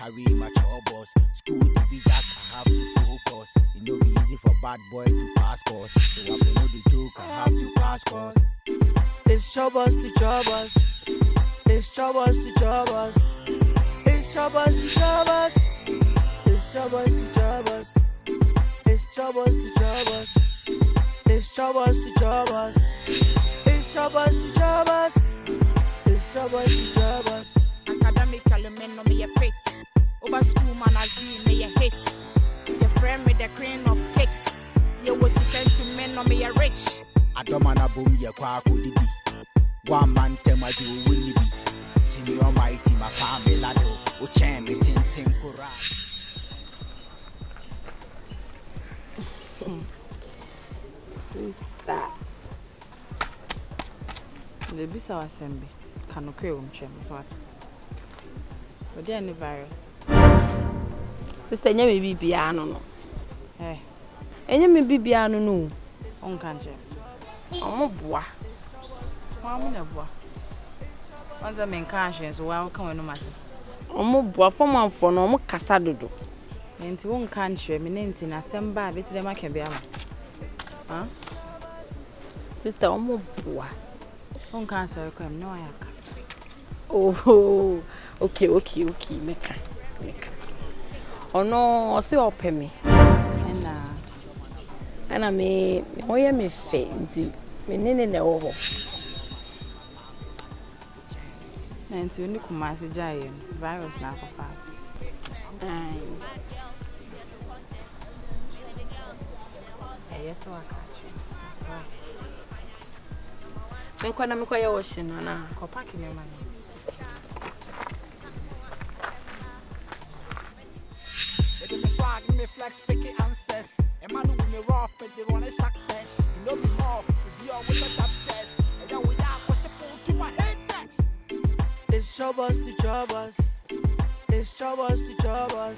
carry my Chopbox. School the big I have to focus. It no be easy for bad boy to pass course. So I know the joke, I have to pass course. It's Chopbox to Chopbox. It's Chopbox to Chopbox. It's Chopbox to Chopbox. It's Chopbox to Chopbox. It's Chopbox to Chopbox. It's Chopbox to Chopbox. It's Chopbox to Chopbox. It's Chopbox to Chopbox. Academically, men no me a fit. Over school man as you me a hit. Your friend with the queen of cakes. You was sent to men no me a rich. I don't man a boom ya kwa kudi bi. One man tema do winni bi. Senior mighty my family lado. Uche me tin kura. Sister. The bisa wasembe. Kanokwe umchem so what? But there any virus. Sister nyame bibia no. Eh. Enyame bibia no. Onkanje. Omo boa. Wa me na boa. Onza men conscience wa kan wenu mase. Omo boa fomamfo no omo kasa dodo. Enti won kan hwe me nenti na semba be sire make bia ma. Ah? Sister omo boa. Won kan so ko em no ayaka. Oh, okay, meka. Ono se opemi. Ana me oye me fe nti me nene na wo ho. Nenti oni Kumasi jaye virus na akofa. Ai. Yeso akachi. Nko na mko ya woshi no na Ko pack me man. They me swag, me flex, pick it answers. A man who me rough, but they run a shock test. You know me more, we are with a top test. And then we are push a pull to my head next. It's Chopbox to Chopbox. It's Chopbox to Chopbox.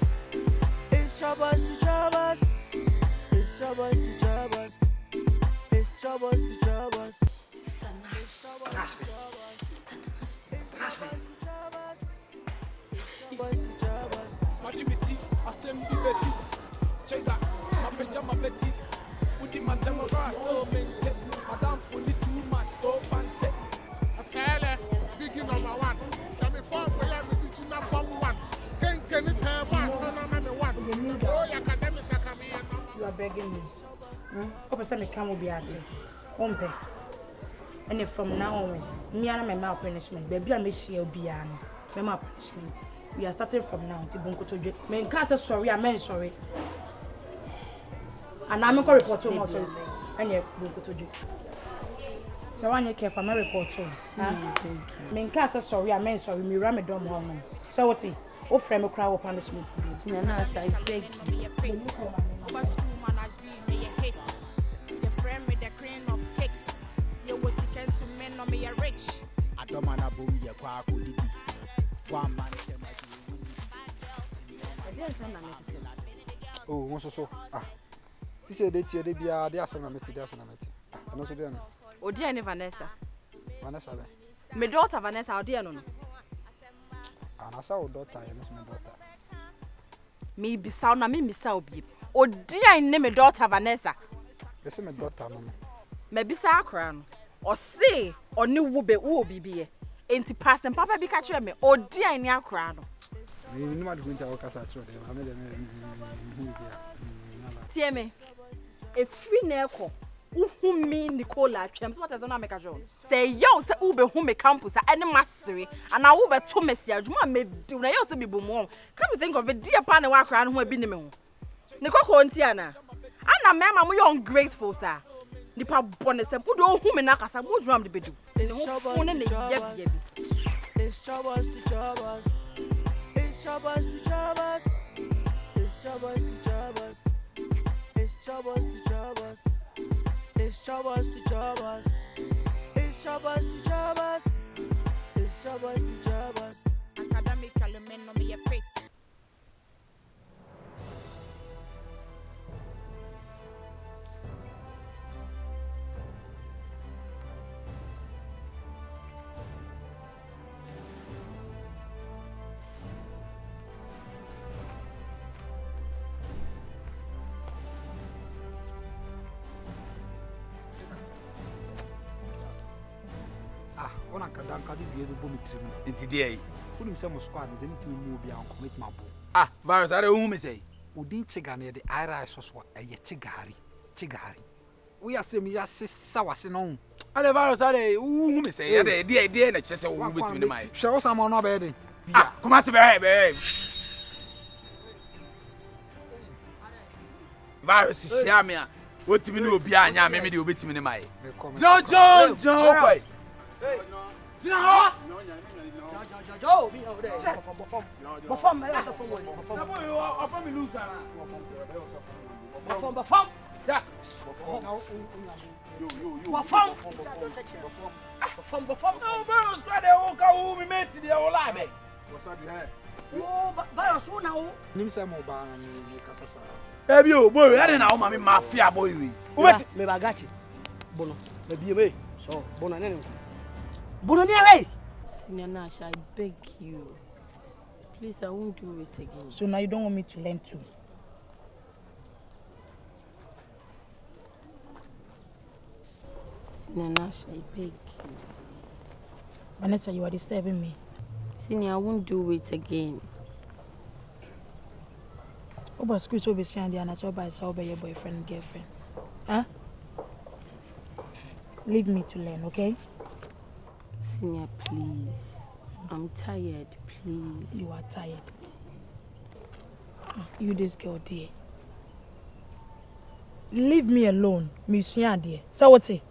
It's Chopbox to Chopbox. It's Chopbox to Chopbox. It's Chopbox to Chopbox. Assembly besi, chenga, mapeja mabeti, udi matema still maintain. Madam fully too much, still fante. I tell her, big number one. Come in for me, number one. Can it tell one? No, one. Oh, your academics are coming in. You are begging me. Open some come will be at it. Ompe. And from now onwards, me and my mouth punishment, baby, I may share Biano. My punishment. We are starting from now to Bunko to J. Men can't say sorry, I'm sorry. And I'm going to report to authorities. And you're Bunko to J. So when you care for my report to men can't say sorry, I'm sorry, me ram a dumb woman. So what he? Oh, frame a crowd of punishment. na I beg you. Over school man as you me a hit. Your friend with the queen of cakes. You was sent to men no me a rich. I don't man a boom ya kwa kudi bi. One man tema do Oh, so. Ah. He said that they be a dear son of Meti, dear son of Meti. I know so then. O dia ni Vanessa. Vanessa. Me daughter Vanessa o dia no. And I saw daughter, I miss my daughter. Me bisa na me misa obi. O dia ni me daughter Vanessa. They say my daughter, mama. Me bisa akra no. O say oni wo be wo bibie. Enti pass and papa bi ka kire me. O dia ni akra no. You know what going to our casa through them. I made Tie me. E free na ekọ. Uhu mi Nicola twem. So what is on make a job? Say yo say ube hu me campus any mastery and I ube to me sia adwuma me do na yo say bi bomu. Come to think of it dear pan wa kra no ho abi ni me ho. Ne kokko nti ana. Ana me ma mo yo ungrateful sir. Nipa bone se bu do hu me na kasa mo drum de bedu. Ne ho ne yeb. It's Chopbox to Chopbox. It's Chopbox to Chopbox. It's Chopbox to Chopbox. It's Chopbox to Chopbox. It's Chopbox to Chopbox. It's Chopbox to Chopbox. It's Chopbox to Chopbox. Academically men no me a fit. Ona kadanka di biye bo mitrim. Enti dey. Unim se mo squad ze mitimi mu obi an commit mabo. Ah, virus are hu me say. Odin chiga na de ira soso eye chigari. We are saying ya sisa wase no. Ale virus are hu me say. Ya dey na chese wo betimi ne mai. Hwe wo sama no be dey. Ah, Kumasi be. Virus is here me. What me no obi anya me dey obetimi ne mai. John boy. Hey. John. Joe, be over there. Before I also from one. Before me lose Before. Yeah. Before. No, bro, squad dey walk out me mate dey all lie me. What's that here? Oh, virus who now? Nim se mo ba na ni kasasa. Ebi o boy, ya dey na o ma me mafia boy we. Wait, me bagachi. Bono, me bi me. So, bono nene. Bono ni hey. Senior Nash, I beg you. Please, I won't do it again. So now you don't want me to learn too? Senior Nash, I beg you. Vanessa, you are disturbing me. Senior, I won't do it again. Oba school so be saying and I by your boyfriend and girlfriend. Huh? Leave me to learn, okay? Senior, please. I'm tired, please. You are tired. You this girl, dear. Leave me alone, Miss dear. So what's it?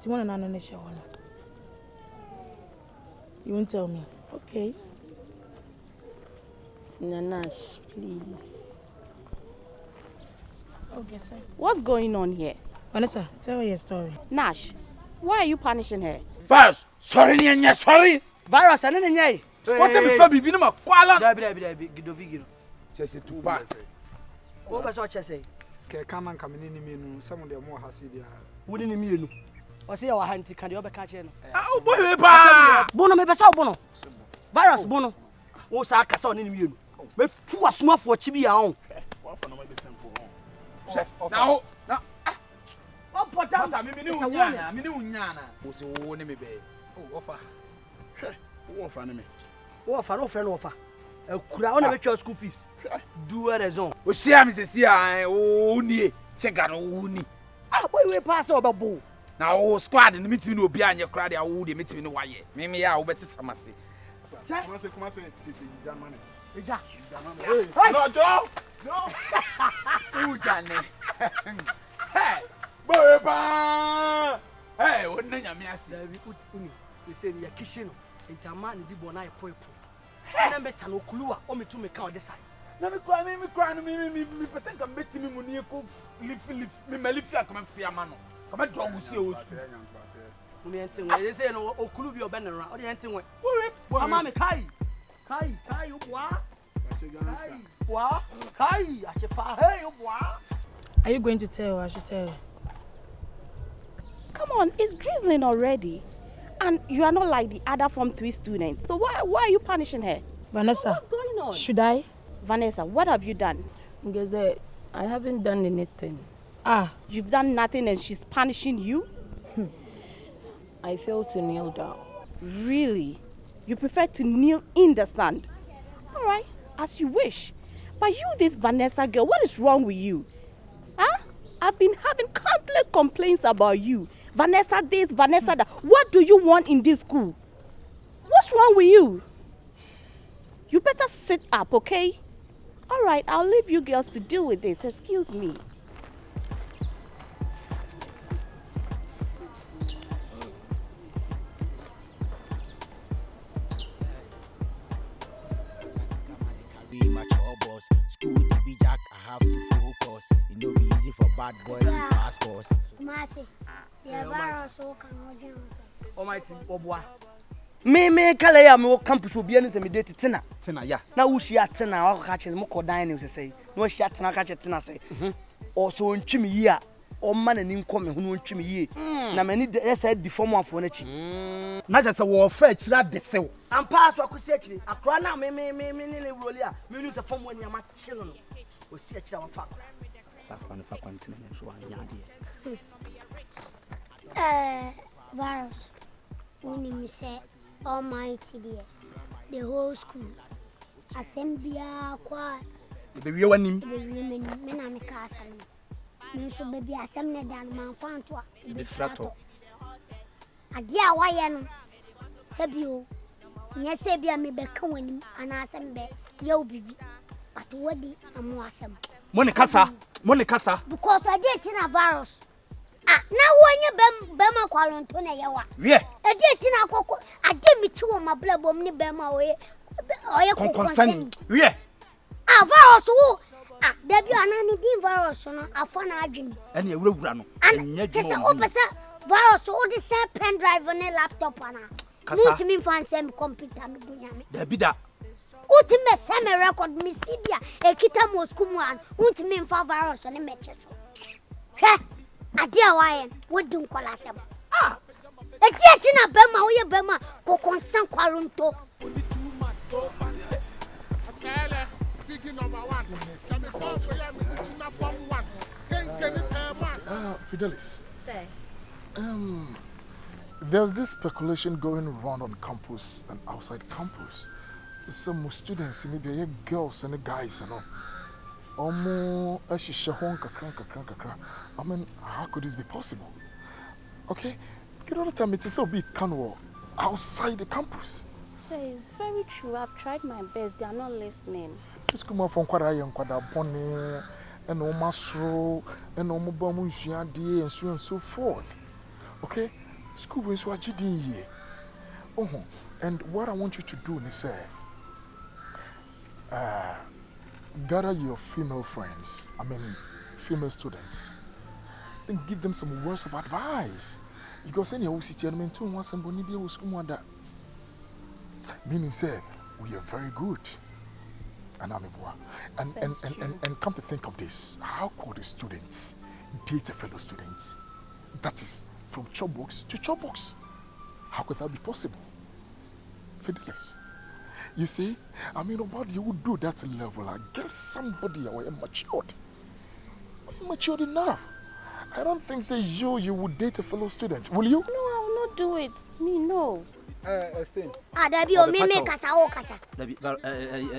You want to know? You won't tell me. Okay. Senior Nash, please. Okay, sir. What's going on here? Vanessa, tell her your story. Nash, why are you punishing her? Virus, sorry. Virus, I didn't know. What's the before bibi no makwala? Dabi, Gidovi. Chese too bad. What was your chest say? Ke kama nka me ni menu some of them more hasi dia. Wodi ni mienu. O say your hanti kan dey obeka che no. Ah, o boy we pa. Bono me pesa bono. Virus bono. Wo sa kasa oni ni mienu. Me tu asomafo chi bi ya on. Now, o pota sa me ni unyana. O se wo ne me be. O ofa. Wo ofa ne me. Wo ofa no friend ofa. Kura ona be school fees. Do a raison. O share me se sia o nie. Chega no o ni. Ah, boy we pass obabo. Na o squad ni mitimi no obi anye kra dia wo de mitimi no waye. Me ya wo be sisamase. Kumasi, Germany. Eja. No, Joe. Ujane. Hey, boy pa. Hey, wo na nya me ase. Dabi uni. Se ni ya kitchen. Enti amani di bona e poepo. Na me tan okuluwa o metu me kan o de sai. Na me kwa no me person kan betimi mu ni ko lift me malifia kan fia ma no. Kama do wusi o su. Uni enti we dey say no okulu bi obe nra. O dey enti we. Ama me kai. Kai ubwa. Kai. Wa. Kai. Achepa. Hey ubwa. Are you going to tell her? I should tell her. Come on, it's drizzling already. And you are not like the other Form 3 students. So why are you punishing her? Vanessa, So what's going on? should I? Vanessa, what have you done? Ngeze, I haven't done anything. Ah, You've done nothing and she's punishing you? I failed to kneel down. Really? You prefer to kneel in the sand? All right, as you wish. But you, this Vanessa girl, what is wrong with you? Huh? I've been having countless complaints about you. Vanessa this, Vanessa that. What do you want in this school? What's wrong with you? You better sit up, okay? All right, I'll leave you girls to deal with this. Excuse me. Be my Chopbox. School to be jack, I have to focus. It no be easy for bad boy to pass course. Kumasi, yeah, virus so can you Almighty obwa. Me kala ya me campus obi anu se me date tena. Tina ya. Na wo hia tena wa ka che mo ko dan ne se sei. Na wo hia tena ka che tena sei. O so ntwimi yi a o ma na ni nko me ho no ntwimi yi. Na me ni de say di form afo na chi. Na je se wo fa akira de sew. Ampa so akosi akiri. Akra na me ni le wuroli a. Me nu se form wani ama chi no. O si akira wa fa. Fa tina so anya de. Virus. When you say Almighty dear, the whole school. Assembly quiet. The real one him. The women, men and castle. Men should be assembly than man found to The frato. A dear why Sabio. Yes, Sabia may become him and assembly. Yo, baby. But what the Amoasam? Monicasa. Because I did in a virus. Ah, now when you Bema quarantine, yawa. Yeah. I did in a cocoa. I did me chew on my blood bomb ni Bema way. Concern. Yeah. Ah, virus. Ah, there be an virus on a phone agent. And you will run. And just an officer virus all the same pen drive on a laptop. Not to me for some computer. There be that. Ultimate semi record, Miss Sibia, a kita Moscow, ultimate for virus on a matches. A dear wine, what do you call us? Ah, a Tietina Bema, or your Bema, for constant quaranto. Fidelis. There's this speculation going around on campus and outside campus. Some students, maybe girls and guys, you know. I mean, how could this be possible? Okay, you know, tell me it's so big canal outside the campus. So it's very true. I've tried my best. They are not listening. This come from Quadra and Quadapone and Omasro and Omobamu and so forth. Okay, school is what you did here. Oh, and what I want you to do is say, gather your female friends, female students, and give them some words of advice. Because any of us mean to want somebody be able to meaning say we are very good. And come to think of this, how could the students date a fellow students? That is from Chopbox to Chopbox. How could that be possible? Fidelis. You see, nobody would do that level. I get somebody who is matured. Matured enough. I don't think you would date a fellow student. Will you? No, I will not do it. Me, no. Stain. Ah, that be o me kasa o kasa. That be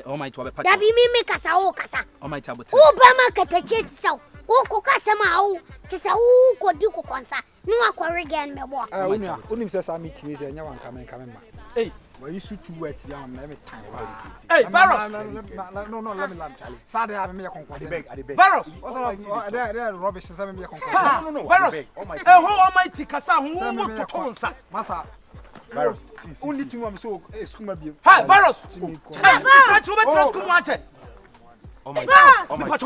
Almighty to be patch. That be me kasa o kasa. Almighty about. O ba ma katache so. O ko kasa ma o. Tisa o ko di ko konsa. No akware again me bo. Unim say some meeting is nya wan come ma. Hey, why you shoot 2 words ya am na me time. Hey, Virus. No, let me land Charlie. Sad I me conquest. I beg. Virus. There rubbish say me conquest. No. Virus. Who Almighty kasa who to tonsa. Masa. Virus. Only 2 am so school ma bi. Hey, Virus. Hey, patch you better school ma che.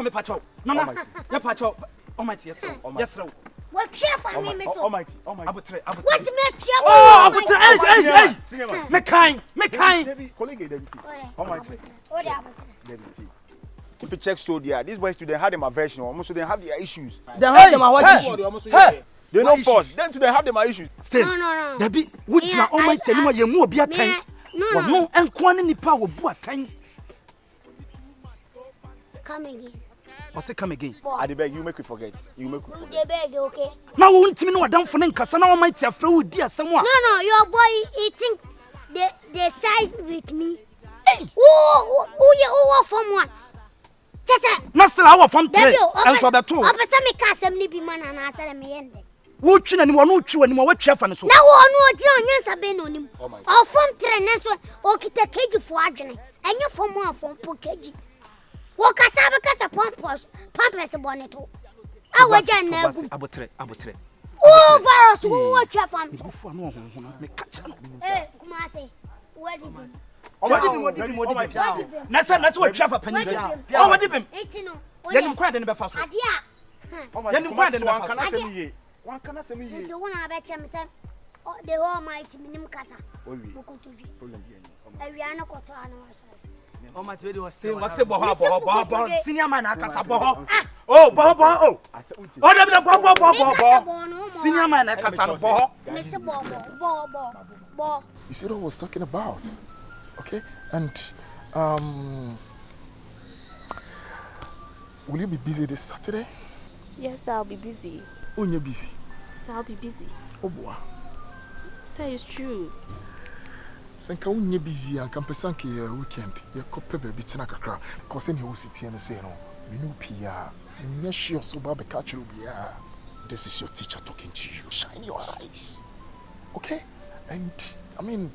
Me patch. No. Ya patch. Almighty yes. Yes. What chef me so? Almighty. What me chef? Oh, hey. Me kind. Colleague David. Almighty. David. If you check so there, these boys they have them aversion, almost they have their issues. They have them what issue? They no force. Then to they have them issues. Still. No. Dabi, which na Almighty anima ye mu obi atan. No, enko ne nipa wo bu atan. Come again. Come again. I beg you make me forget. They beg, okay? Now we want me no adam for nkasa na Almighty afra wo di asem a. No, your boy he think they side with me. Hey. Who from one? Just Master our from 3 and so that 2. Opposite me casem ni bi man and answer me end. Wo twi na ni wo no twi ani mo wa twa fa ne so. Na wo no odi onyansa be no nim. O from 3 ne so o kita keji fo adwene. Enye from one from po keji. Wo kasa be kasa pampers boneto. Awaja na gu. Abotre. Oh, Virus, wo twa fa me. Go for no ho me catch no. Eh, Kumasi. Where did you? What did you? That's what twa fa pani. Oh, what did him? Yenim kwa de ne be fa so. Adia. Yenim kwa de ne be fa so. One can say me. You want to bet him say the Almighty minim kasa. Problem here. Aviana ko to ano so. Almighty we was say bo senior man akasa bo. Oh, bo. Oh, dem bo. Senior man akasa bo. Miss bo. You see what I was talking about? Okay? And will you be busy this Saturday? Yes, I'll be busy. Oh, you're busy. So I'll be busy. Oboa. Say it's true. Senka unye busy and campesanke weekend. Ye kope baby tina kakra. Cause any who sit here and say no. Me no pia. Me sure so babe catch you be. This is your teacher talking to you. Shine your eyes. Okay? And I mean,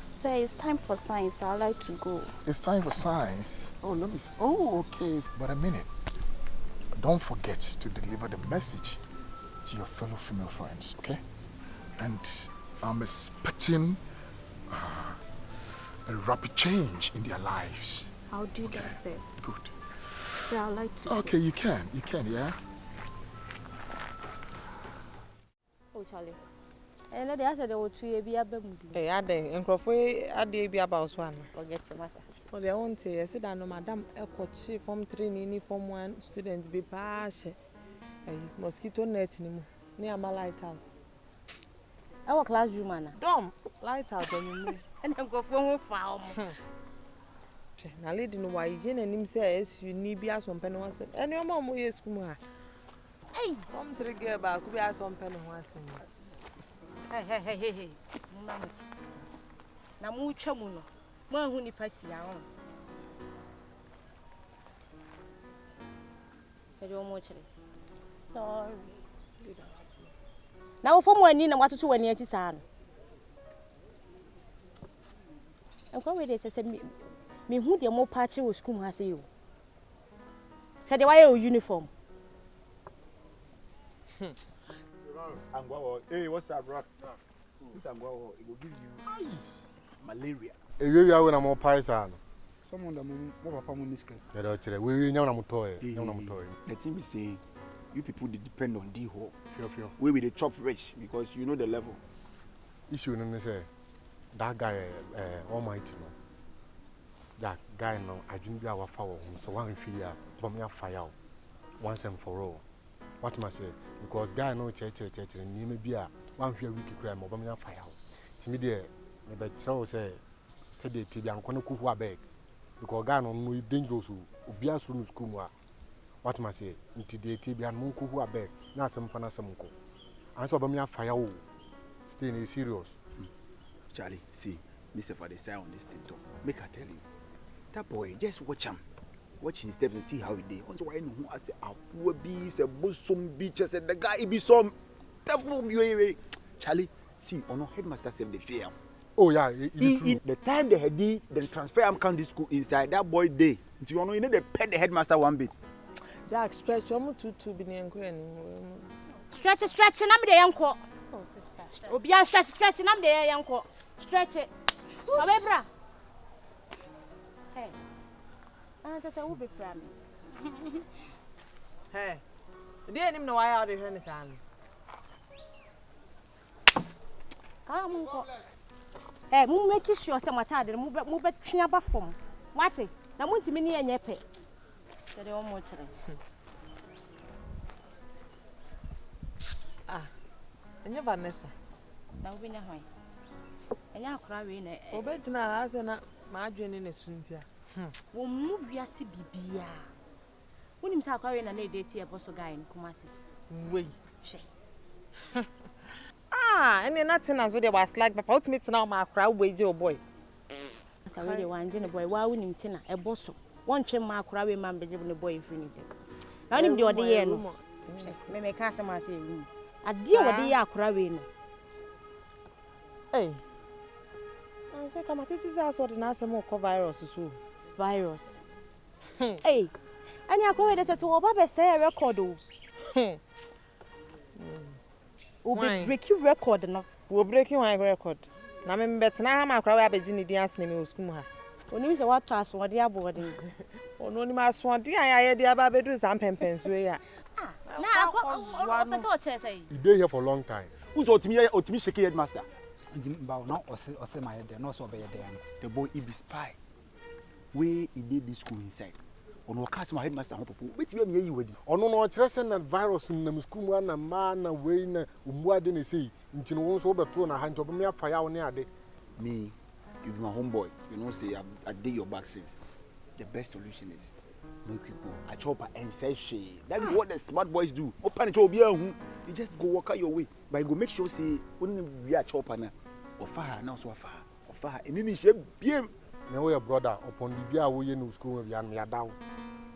Say it's time for science. I'd like to go. it's time for science. Oh, let me see. Oh, okay. But a minute. Don't forget to deliver the message to your fellow female friends, okay? And I'm expecting a rapid change in their lives. I'll do that, sir. Good. Sir, I'd like to. Okay, you can, yeah? Oh, Charlie. And then I said there were 2 be a baby. Hey, I did. And Crawford, I did be about one. Forget it, master. For their own tea, I said, I know Madame Elcochi from 3 Form 1 students be pass. Mosquito net near my light out. Our classroom, man. Dom, light out on you. And I'm going for farm. Now, lady, no, why you and him says you need be as one penny once. And your mom will yes, Kuma. Hey, come to the girl back, we are some penny once. Hey. Na mucha muno. Mo hu ni pasi ya on. Ejo mo chire. Sorry. Na wo fom wani na watoto wani ati saa no. Enko we dey say me hu de mo pa che wo school ha say yo. Hwe de why uniform. Hey, what's up, bro? This it will give you malaria. We are when I'm paisa. Someone that more papa mun niske. We nyam na mutoy. The thing we say, you people they depend on the whole. Fear. We will the chop rich because you know the level. Issue no say that guy almighty no. That guy no adwin bi awafa wo so wan hwe ya bom ya fire once and for all. What must say? Because guy no church ni me bia wan hwe week kra mo bom ya fire. Timi de me be tell say de ti bia nkono kuhu abeg. Because guy no dangerous obi asu no school mu a. What must say? Nti de ti bia no kuhu abeg na asem fa na asem nko. Anso bom ya fire wo. Stay in serious. Charlie, see, Mr. For the sound on this thing talk. Make I tell you. That boy, just watch him. Watch his steps and see how he did. Also, I know who I say, poor bees, a bosom beaches, and the guy be some devil. Charlie, see, on no headmaster saved the fear. Oh, yeah, the time they had the transfer am count this school inside that boy day. You know, you need to pet the headmaster one bit. Jack, stretch, I'm too be the Stretch, and I'm the uncle. Oh, sister. Oh, be a stretch, and I'm the uncle. Stretch it. However, hey. I just say, who be proud? Hey, didn't even know why I didn't understand. Come on, hey, move make sure some matter. Move back to your bathroom. What? Now, want to me near your pet. They don't want to. Ah, and you Vanessa. Now we know why. And you cry in it. Obey na as na margin in a suntia. Wo mu wiase bibia. Wonim sa akwa we na na date e boso guy in Kumasi. Wey. Hwe. Ah, and nothing as they was like papa ultimate now ma akra we je boy. Asa we dey wan je ne boy wa wonim tina e boso. Won twe ma akra we man beje ne boy free ni se. Na wonim de ode ye no. Me ka asema se wu. Ade ode ye akra we no. Hey. I say come at it is as what na asema ko virus so. Virus. Hey, and you are that to Baba say a record. Will be breaking record no. We'll breaking my record. Na me better na ma kra we abegini di ansene me oskum ha. Oni say what task what dia boarding. Ono ni ma so di aye dia ba bedu sam pempen so ya. Ah, na person what say. He been here for a long time. Who's Otimi shake headmaster? But now or my head, no so be there. The boy he be spy. Where he did this school inside. On what cast my headmaster hope. Wait till me you ready. Ono no tresen na virus na school mu na ma na we na umuade na sei. Nti no won so obeto na ha ntobo me afaya wo ne ade. Me, you be my homeboy. You know say I did your back since. The best solution is make you go. I chopper and say she. That is what the smart boys do. Open it over here. You just go walk out your way. But you go make sure say when we are chopper now. Or far now so far. Or far. And then she be. Now your brother upon the beer we in school we are down.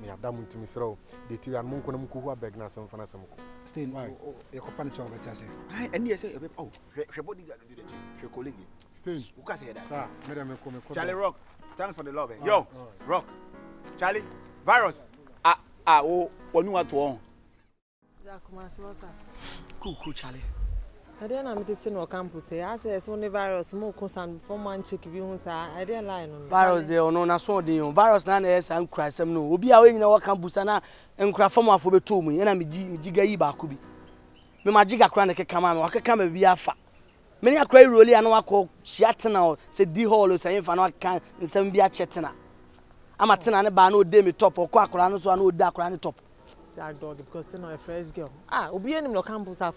Me have done to Mr. The tea and Munko Muku beg na some for some. Stay why? Your company chop better say. And yes, oh, her bodyguard do that. Her colleague. Stay. Who can say that? Madam, Charlie Rock. Thanks for the love. Yo, Rock. Charlie, virus. Oh, what you want to own? Kumasi, what's up? Cool, Charlie. I didn't know I'm no campus. I say only virus, more concern for man chick views. I didn't lie on virus. They no, na so de virus na na yes and cry some no. Obi a we nyina wa campus na nkra form afo beto mu. Na me giga yi ba ko bi. Me magiga kra na keka ma me wa keka ma bi afa. Me ni akra roli ana wa ko chiatena se di hall se yemfa na kan nsem bi a chetena. Ama tena ne ba na ode me top ko akra no so na ode akra ne top. Jack dog because still not a fresh girl. Obi enim no campus at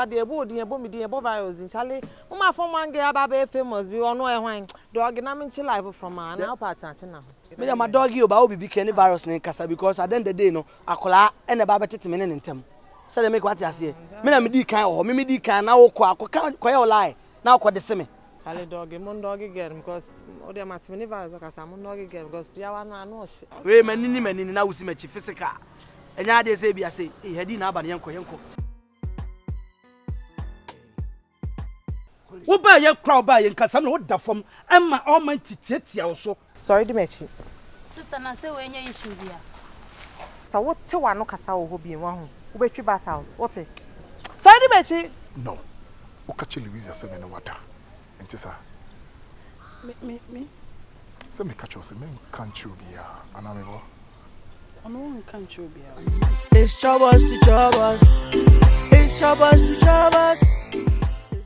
the ebo din ebo me din ebo virus din chale. Mama form one girl aba famous bi ono e hwan. Dog na me chill live from man na part na. Me my doggy oba obi bi ken virus ne kasa because at the end of the day no akola e na ba betete me ne ntem. So they make what you say. Me na me di kan o me di kan na wo ko ye lie. Na ko de se me. Chale dog mon doggy girl because o de matime ne virus kasa mon doggy girl because ya wa na no hye. We manini na wusi machi physical. Enya de say bia say e hedi na aba ne yenko wo ba ye crowd ba ye nkasa na wo da fam emma all man titiatia wo so. Sorry Dimechi. Sister na say we nya issue bia. So what te wa no kasa wo ho bi en wa ho. Wo betwi bath house. What? Sorry Dimechi. No. O ka che Louisa se me na wada. Enti sa. Me. Se me ka che o se me kan chu bia ana me bo. Can't you be It's Chopbox to Chopbox. It's Chopbox to Chopbox.